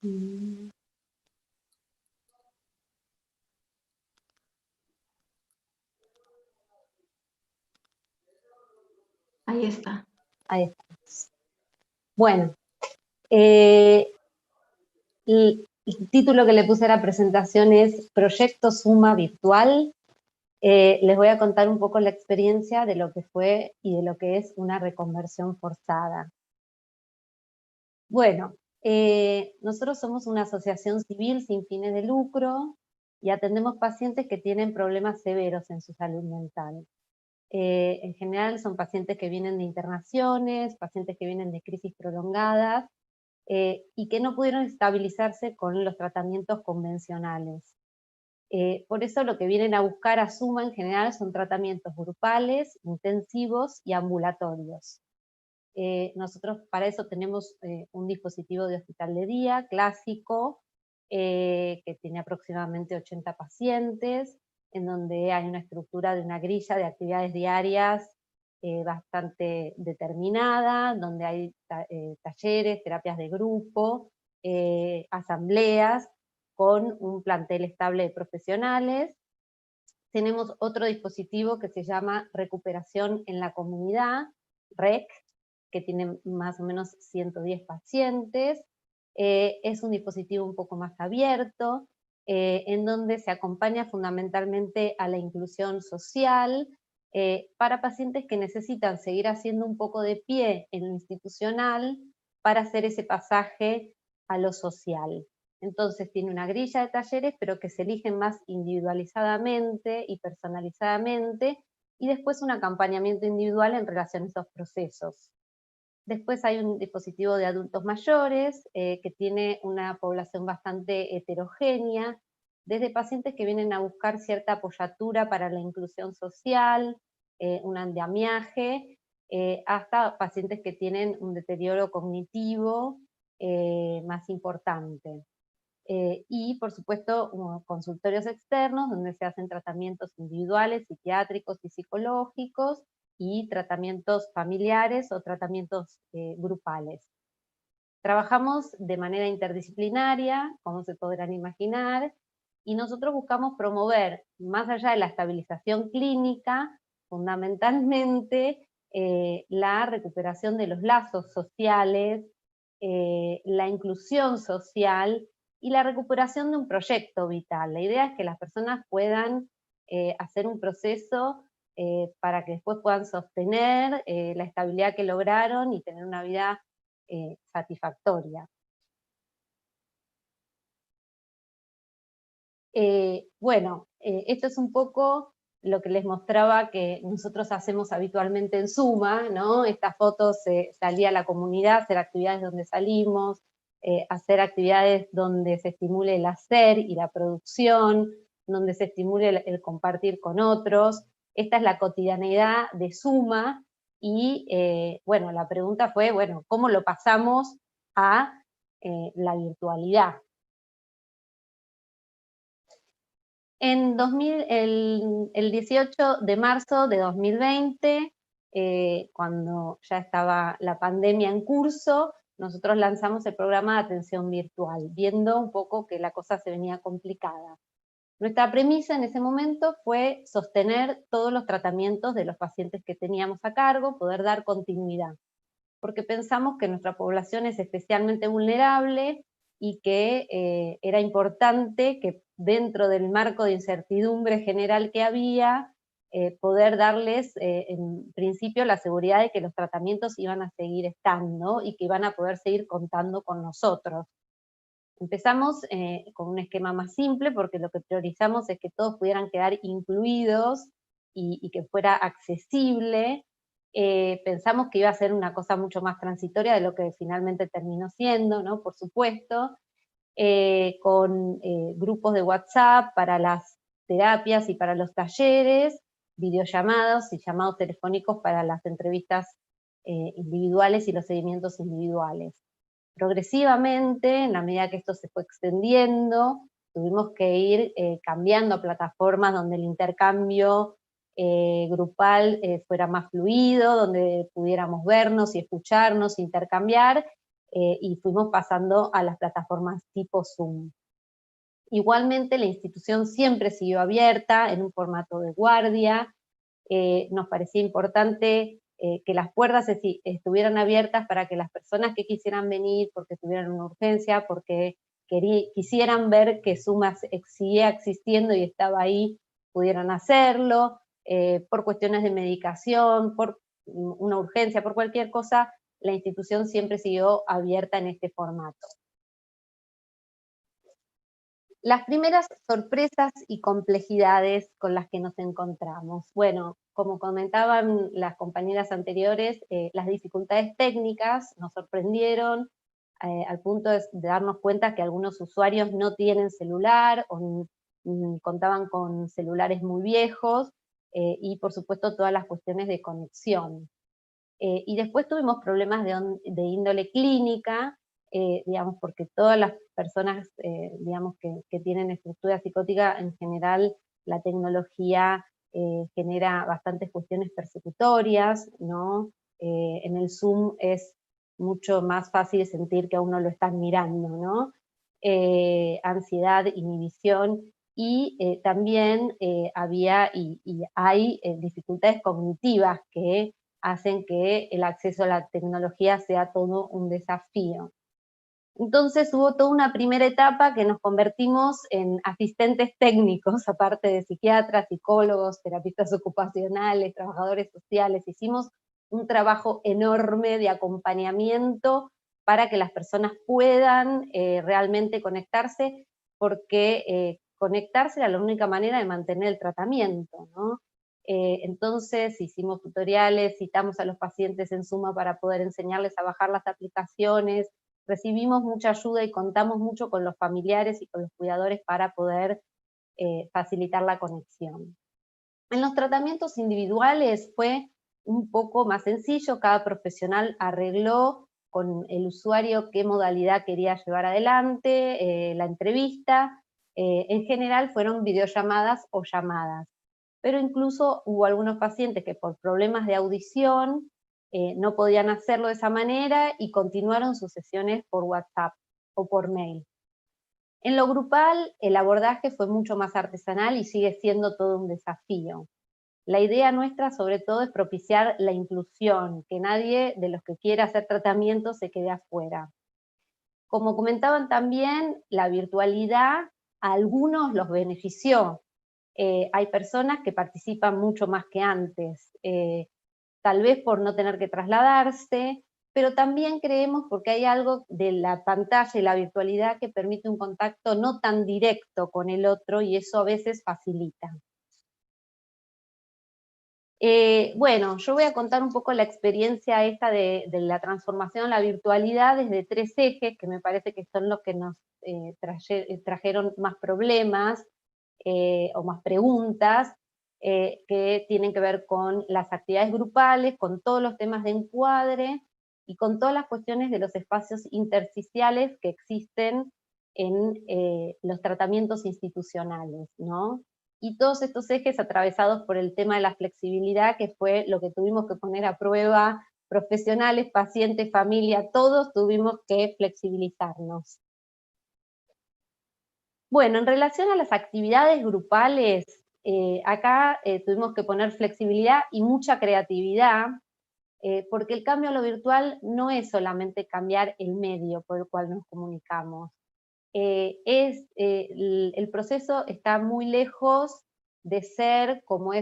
Mm. Ahí está. Ahí estamos. Bueno, el título que le puse a la presentación es Proyecto Suma Virtual. Les voy a contar un poco la experiencia de lo que fue y de lo que es una reconversión forzada. Bueno, nosotros somos una asociación civil sin fines de lucro y atendemos pacientes que tienen problemas severos en su salud mental. En general son pacientes que vienen de internaciones, pacientes que vienen de crisis prolongadas y que no pudieron estabilizarse con los tratamientos convencionales. Por eso lo que vienen a buscar a Suma en general son tratamientos grupales, intensivos y ambulatorios. Nosotros para eso tenemos un dispositivo de hospital de día clásico, que tiene aproximadamente 80 pacientes, en donde hay una estructura de una grilla de actividades diarias bastante determinada, donde hay talleres, terapias de grupo, asambleas, con un plantel estable de profesionales. Tenemos otro dispositivo que se llama Recuperación en la Comunidad, REC, que tiene más o menos 110 pacientes. Es un dispositivo un poco más abierto, en donde se acompaña fundamentalmente a la inclusión social para pacientes que necesitan seguir haciendo un poco de pie en lo institucional para hacer ese pasaje a lo social. Entonces tiene una grilla de talleres, pero que se eligen más individualizadamente y personalizadamente, y después un acompañamiento individual en relación a esos procesos. Después hay un dispositivo de adultos mayores, que tiene una población bastante heterogénea, desde pacientes que vienen a buscar cierta apoyatura para la inclusión social, un andamiaje, hasta pacientes que tienen un deterioro cognitivo más importante. Y, por supuesto, consultorios externos donde se hacen tratamientos individuales, psiquiátricos y psicológicos, y tratamientos familiares o tratamientos grupales. Trabajamos de manera interdisciplinaria, como se podrán imaginar, y nosotros buscamos promover, más allá de la estabilización clínica, fundamentalmente la recuperación de los lazos sociales, la inclusión social y la recuperación de un proyecto vital. La idea es que las personas puedan hacer un proceso para que después puedan sostener la estabilidad que lograron y tener una vida satisfactoria. Bueno, esto es un poco lo que les mostraba que nosotros hacemos habitualmente en Suma, ¿no? Estas fotos, salir a la comunidad, hacer actividades donde salimos, hacer actividades donde se estimule el hacer y la producción, donde se estimule el compartir con otros. Esta es la cotidianeidad de Suma y, bueno, la pregunta fue, bueno, ¿cómo lo pasamos a la virtualidad? En el 18 de marzo de 2020, cuando ya estaba la pandemia en curso, nosotros lanzamos el programa de atención virtual, viendo un poco que la cosa se venía complicada. Nuestra premisa en ese momento fue sostener todos los tratamientos de los pacientes que teníamos a cargo, poder dar continuidad, porque pensamos que nuestra población es especialmente vulnerable y que era importante que dentro del marco de incertidumbre general que había, poder darles en principio la seguridad de que los tratamientos iban a seguir estando y que iban a poder seguir contando con nosotros. Empezamos con un esquema más simple porque lo que priorizamos es que todos pudieran quedar incluidos y que fuera accesible. Pensamos que iba a ser una cosa mucho más transitoria de lo que finalmente terminó siendo, ¿no? Por supuesto, con grupos de WhatsApp para las terapias y para los talleres, videollamados y llamados telefónicos para las entrevistas individuales y los seguimientos individuales. Progresivamente, en la medida que esto se fue extendiendo, tuvimos que ir cambiando a plataformas donde el intercambio grupal fuera más fluido, donde pudiéramos vernos y escucharnos, intercambiar, y fuimos pasando a las plataformas tipo Zoom. Igualmente la institución siempre siguió abierta en un formato de guardia. Nos parecía importante que las puertas estuvieran abiertas para que las personas que quisieran venir, porque tuvieran una urgencia, porque quisieran ver que Suma seguía existiendo y estaba ahí, pudieran hacerlo, por cuestiones de medicación, por una urgencia, por cualquier cosa, la institución siempre siguió abierta en este formato. Las primeras sorpresas y complejidades con las que nos encontramos. Bueno, como comentaban las compañeras anteriores, las dificultades técnicas nos sorprendieron al punto de darnos cuenta que algunos usuarios no tienen celular o contaban con celulares muy viejos y por supuesto todas las cuestiones de conexión. Y después tuvimos problemas de índole clínica, digamos, porque todas las personas, digamos, que tienen estructura psicótica, en general, la tecnología genera bastantes cuestiones persecutorias, ¿no? En el Zoom es mucho más fácil sentir que a uno lo están mirando, ¿no? Ansiedad, inhibición, y también había y hay dificultades cognitivas que hacen que el acceso a la tecnología sea todo un desafío. Entonces hubo toda una primera etapa que nos convertimos en asistentes técnicos, aparte de psiquiatras, psicólogos, terapistas ocupacionales, trabajadores sociales. Hicimos un trabajo enorme de acompañamiento para que las personas puedan realmente conectarse, porque conectarse era la única manera de mantener el tratamiento, ¿no? Entonces hicimos tutoriales, citamos a los pacientes en Suma para poder enseñarles a bajar las aplicaciones, recibimos mucha ayuda y contamos mucho con los familiares y con los cuidadores para poder facilitar la conexión. En los tratamientos individuales fue un poco más sencillo, cada profesional arregló con el usuario qué modalidad quería llevar adelante, la entrevista. En general fueron videollamadas o llamadas, pero incluso hubo algunos pacientes que por problemas de audición no podían hacerlo de esa manera y continuaron sus sesiones por WhatsApp o por mail. En lo grupal, el abordaje fue mucho más artesanal y sigue siendo todo un desafío. La idea nuestra, sobre todo, es propiciar la inclusión, que nadie de los que quiera hacer tratamiento se quede afuera. Como comentaban también, la virtualidad a algunos los benefició. Hay personas que participan mucho más que antes, tal vez por no tener que trasladarse, pero también creemos porque hay algo de la pantalla y la virtualidad que permite un contacto no tan directo con el otro y eso a veces facilita. Bueno, yo voy a contar un poco la experiencia esta de la transformación a la virtualidad desde 3 ejes, que me parece que son los que nos trajeron más problemas o más preguntas, que tienen que ver con las actividades grupales, con todos los temas de encuadre y con todas las cuestiones de los espacios intersticiales que existen en los tratamientos institucionales, ¿no? Y todos estos ejes atravesados por el tema de la flexibilidad, que fue lo que tuvimos que poner a prueba profesionales, pacientes, familia, todos tuvimos que flexibilizarnos. Bueno, en relación a las actividades grupales, acá tuvimos que poner flexibilidad y mucha creatividad, porque el cambio a lo virtual no es solamente cambiar el medio por el cual nos comunicamos. El proceso está muy lejos de ser como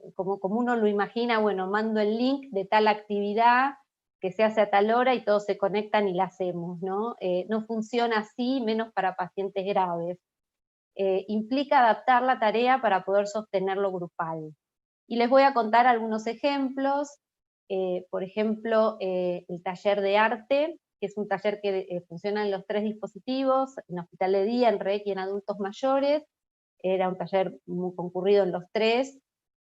como uno lo imagina, bueno, mando el link de tal actividad que se hace a tal hora y todos se conectan y la hacemos, ¿no? No funciona así, menos para pacientes graves. Implica adaptar la tarea para poder sostenerlo grupal. Y les voy a contar algunos ejemplos. Por ejemplo, el taller de arte, que es un taller que funciona en los 3 dispositivos, en hospital de día, en REC y en adultos mayores. Era un taller muy concurrido en los 3,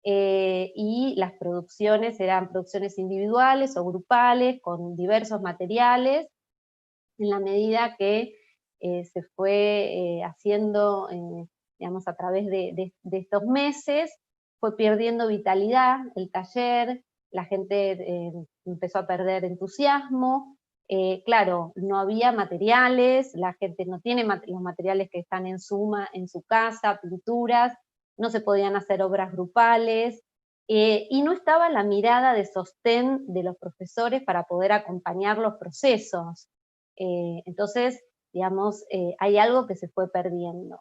y las producciones eran producciones individuales o grupales, con diversos materiales, en la medida que se fue haciendo, digamos, a través de estos meses, fue perdiendo vitalidad el taller, la gente empezó a perder entusiasmo, claro, no había materiales, la gente no tiene los materiales que están en suma en su casa, pinturas, no se podían hacer obras grupales, y no estaba la mirada de sostén de los profesores para poder acompañar los procesos. Entonces, digamos, hay algo que se fue perdiendo.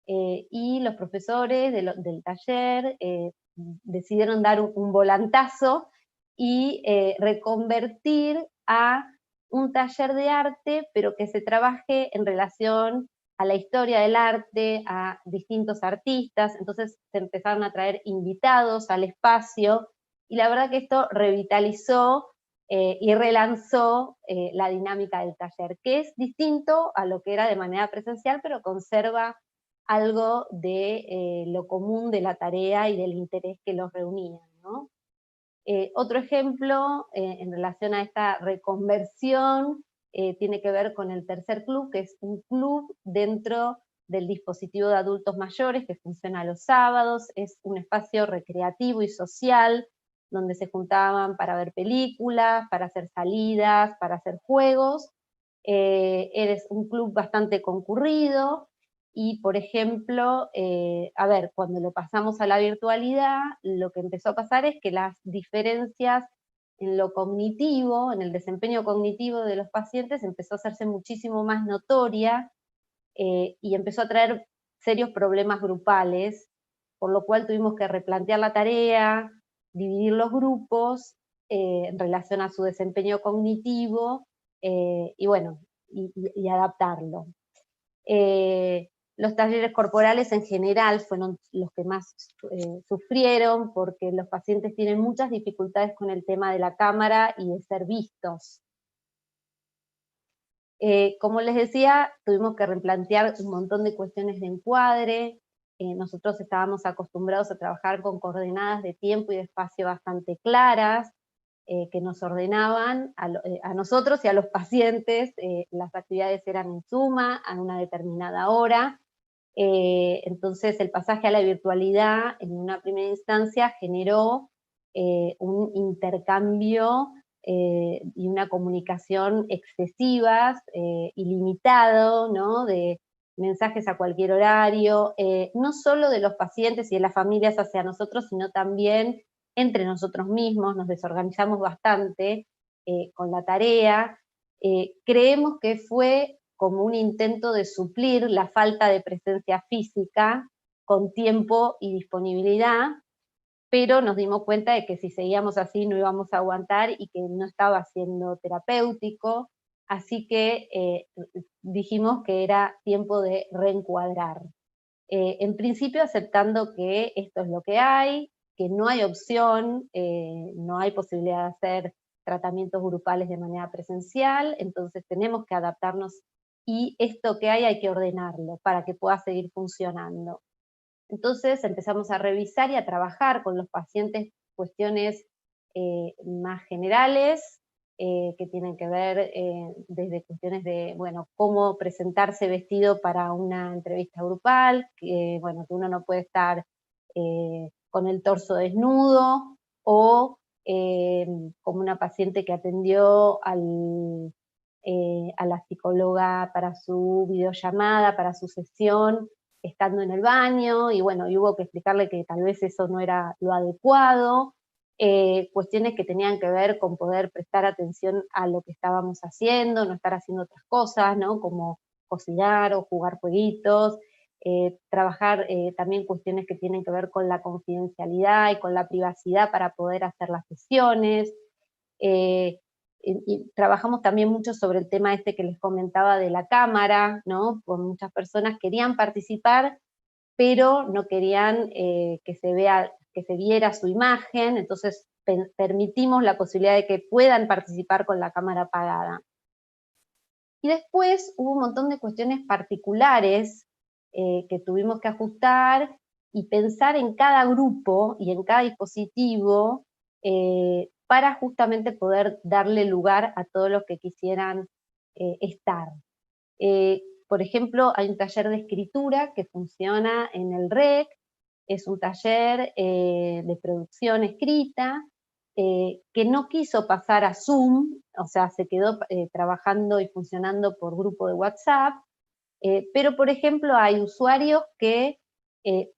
Y los profesores del taller decidieron dar un volantazo y reconvertir a un taller de arte, pero que se trabaje en relación a la historia del arte, a distintos artistas. Entonces se empezaron a traer invitados al espacio, y la verdad que esto revitalizó y relanzó la dinámica del taller, que es distinto a lo que era de manera presencial, pero conserva algo de lo común de la tarea y del interés que los reunía, ¿no? Otro ejemplo en relación a esta reconversión tiene que ver con el tercer club, que es un club dentro del dispositivo de adultos mayores que funciona los sábados. Es un espacio recreativo y social donde se juntaban para ver películas, para hacer salidas, para hacer juegos. Es un club bastante concurrido, y, por ejemplo, a ver, cuando lo pasamos a la virtualidad, lo que empezó a pasar es que las diferencias en lo cognitivo, en el desempeño cognitivo de los pacientes, empezó a hacerse muchísimo más notoria, y empezó a traer serios problemas grupales, por lo cual tuvimos que replantear la tarea, dividir los grupos en relación a su desempeño cognitivo, y bueno, y adaptarlo. Los talleres corporales en general fueron los que más sufrieron, porque los pacientes tienen muchas dificultades con el tema de la cámara y de ser vistos. Como les decía, tuvimos que replantear un montón de cuestiones de encuadre. Nosotros estábamos acostumbrados a trabajar con coordenadas de tiempo y de espacio bastante claras, que nos ordenaban a nosotros y a los pacientes. Las actividades eran en suma, a una determinada hora. Entonces el pasaje a la virtualidad en una primera instancia generó un intercambio y una comunicación excesivas, ilimitado, ¿no? De mensajes a cualquier horario, no solo de los pacientes y de las familias hacia nosotros, sino también entre nosotros mismos. Nos desorganizamos bastante con la tarea. Creemos que fue como un intento de suplir la falta de presencia física con tiempo y disponibilidad, pero nos dimos cuenta de que si seguíamos así no íbamos a aguantar y que no estaba siendo terapéutico, así que dijimos que era tiempo de reencuadrar. En principio aceptando que esto es lo que hay, que no hay opción, no hay posibilidad de hacer tratamientos grupales de manera presencial, entonces tenemos que adaptarnos, y esto que hay que ordenarlo para que pueda seguir funcionando. Entonces empezamos a revisar y a trabajar con los pacientes cuestiones más generales, que tienen que ver desde cuestiones de, bueno, cómo presentarse vestido para una entrevista grupal, que, bueno, que uno no puede estar con el torso desnudo, o como una paciente que atendió a la psicóloga para su videollamada, para su sesión, estando en el baño, y bueno, y hubo que explicarle que tal vez eso no era lo adecuado. Cuestiones que tenían que ver con poder prestar atención a lo que estábamos haciendo, no estar haciendo otras cosas, ¿no? Como cocinar o jugar jueguitos. Trabajar también cuestiones que tienen que ver con la confidencialidad y con la privacidad para poder hacer las sesiones. Y trabajamos también mucho sobre el tema este que les comentaba de la cámara, ¿no? Pues muchas personas querían participar, pero no querían que se viera su imagen, entonces permitimos la posibilidad de que puedan participar con la cámara apagada. Y después hubo un montón de cuestiones particulares que tuvimos que ajustar y pensar en cada grupo y en cada dispositivo para justamente poder darle lugar a todos los que quisieran estar. Por ejemplo, hay un taller de escritura que funciona en el REC, es un taller de producción escrita, que no quiso pasar a Zoom, o sea, se quedó trabajando y funcionando por grupo de WhatsApp, pero por ejemplo hay usuarios que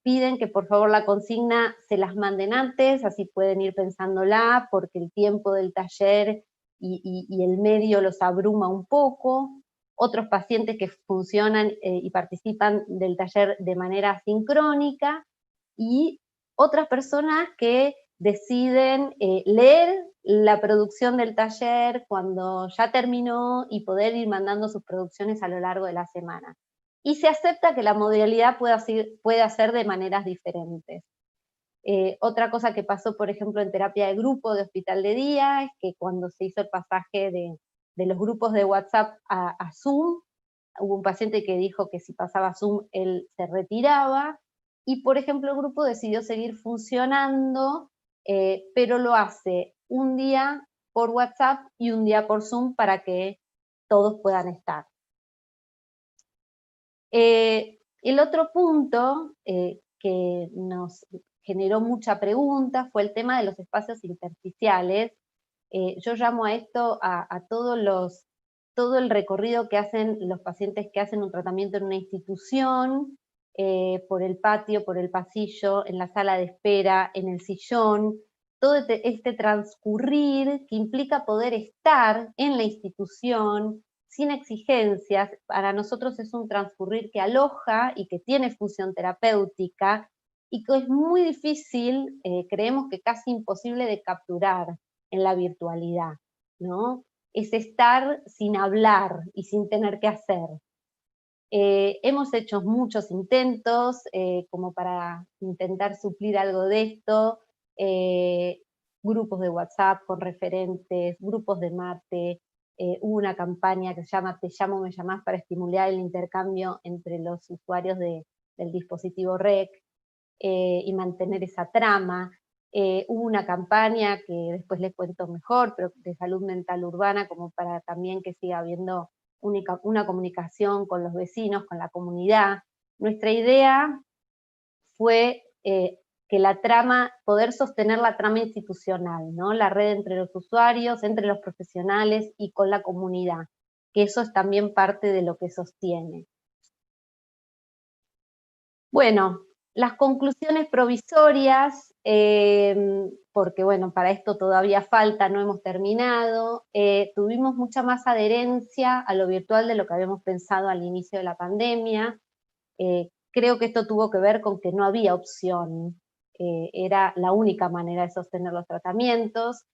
piden que por favor la consigna se las manden antes, así pueden ir pensándola, porque el tiempo del taller y el medio los abruma un poco. Otros pacientes que funcionan y participan del taller de manera sincrónica, y otras personas que deciden leer la producción del taller cuando ya terminó y poder ir mandando sus producciones a lo largo de la semana. Y se acepta que la modalidad pueda ser de maneras diferentes. Otra cosa que pasó, por ejemplo, en terapia de grupo de hospital de día, es que cuando se hizo el pasaje de los grupos de WhatsApp a Zoom, hubo un paciente que dijo que si pasaba Zoom él se retiraba, y por ejemplo el grupo decidió seguir funcionando, pero lo hace un día por WhatsApp y un día por Zoom para que todos puedan estar. El otro punto que nos generó mucha pregunta fue el tema de los espacios intersticiales. Yo llamo a esto a todo el recorrido que hacen los pacientes que hacen un tratamiento en una institución, por el patio, por el pasillo, en la sala de espera, en el sillón, todo este transcurrir que implica poder estar en la institución sin exigencias. Para nosotros es un transcurrir que aloja y que tiene función terapéutica, y que es muy difícil, creemos que casi imposible de capturar en la virtualidad, ¿no? Es estar sin hablar y sin tener que hacer. Hemos hecho muchos intentos como para intentar suplir algo de esto, grupos de WhatsApp con referentes, grupos de mate, hubo una campaña que se llama Te llamo, me llamás, para estimular el intercambio entre los usuarios del dispositivo REC y mantener esa trama. Hubo una campaña que después les cuento mejor, pero de salud mental urbana, como para también que siga habiendo una comunicación con los vecinos, con la comunidad. Nuestra idea fue que la trama, poder sostener la trama institucional, ¿no? La red entre los usuarios, entre los profesionales y con la comunidad, que eso es también parte de lo que sostiene. Bueno, las conclusiones provisorias, porque bueno, para esto todavía falta, no hemos terminado, tuvimos mucha más adherencia a lo virtual de lo que habíamos pensado al inicio de la pandemia. Creo que esto tuvo que ver con que no había opción, era la única manera de sostener los tratamientos.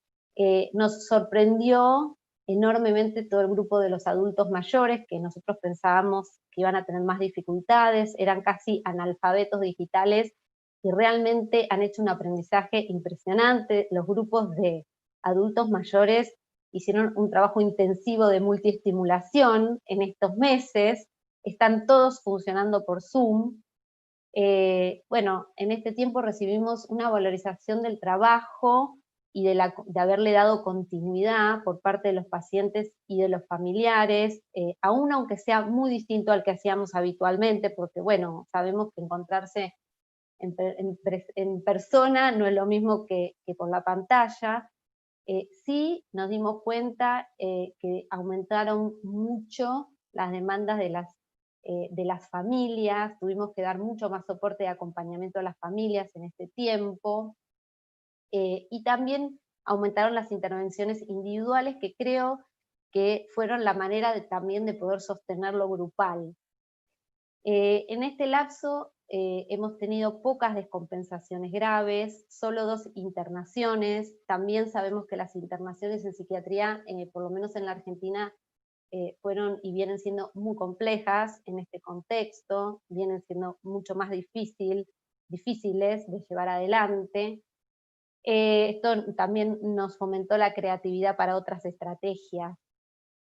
Nos sorprendió enormemente todo el grupo de los adultos mayores, que nosotros pensábamos que iban a tener más dificultades, eran casi analfabetos digitales y realmente han hecho un aprendizaje impresionante. Los grupos de adultos mayores hicieron un trabajo intensivo de multiestimulación en estos meses, están todos funcionando por Zoom. Bueno, en este tiempo recibimos una valorización del trabajo y de haberle dado continuidad por parte de los pacientes y de los familiares, aún aunque sea muy distinto al que hacíamos habitualmente, porque bueno, sabemos que encontrarse en persona no es lo mismo que por la pantalla. Sí nos dimos cuenta que aumentaron mucho las demandas de las familias, tuvimos que dar mucho más soporte y acompañamiento a las familias en este tiempo, y también aumentaron las intervenciones individuales, que creo que fueron la manera también de poder sostener lo grupal. En este lapso hemos tenido pocas descompensaciones graves, solo 2 internaciones. También sabemos que las internaciones en psiquiatría, por lo menos en la Argentina, fueron y vienen siendo muy complejas en este contexto, vienen siendo mucho más difíciles de llevar adelante. Esto también nos fomentó la creatividad para otras estrategias.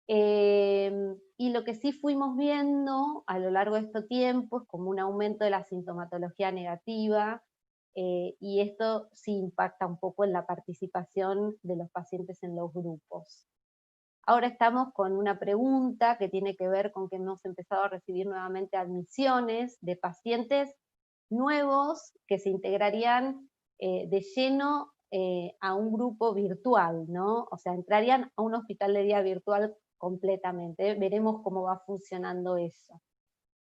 Y lo que sí fuimos viendo a lo largo de este tiempo es como un aumento de la sintomatología negativa, y esto sí impacta un poco en la participación de los pacientes en los grupos. Ahora estamos con una pregunta que tiene que ver con que hemos empezado a recibir nuevamente admisiones de pacientes nuevos que se integrarían de lleno a un grupo virtual, ¿no? O sea, entrarían a un hospital de día virtual completamente. Veremos cómo va funcionando eso.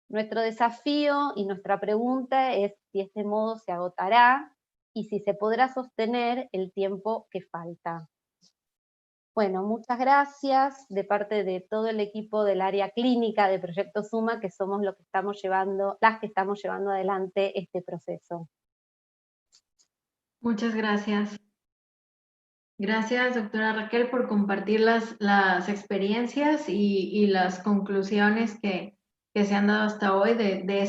Nuestro desafío y nuestra pregunta es si este modo se agotará y si se podrá sostener el tiempo que falta. Bueno, muchas gracias de parte de todo el equipo del área clínica de Proyecto Suma, que somos los que estamos llevando, las que estamos llevando adelante este proceso. Muchas gracias. Gracias, doctora Raquel, por compartir las experiencias y las conclusiones que se han dado hasta hoy de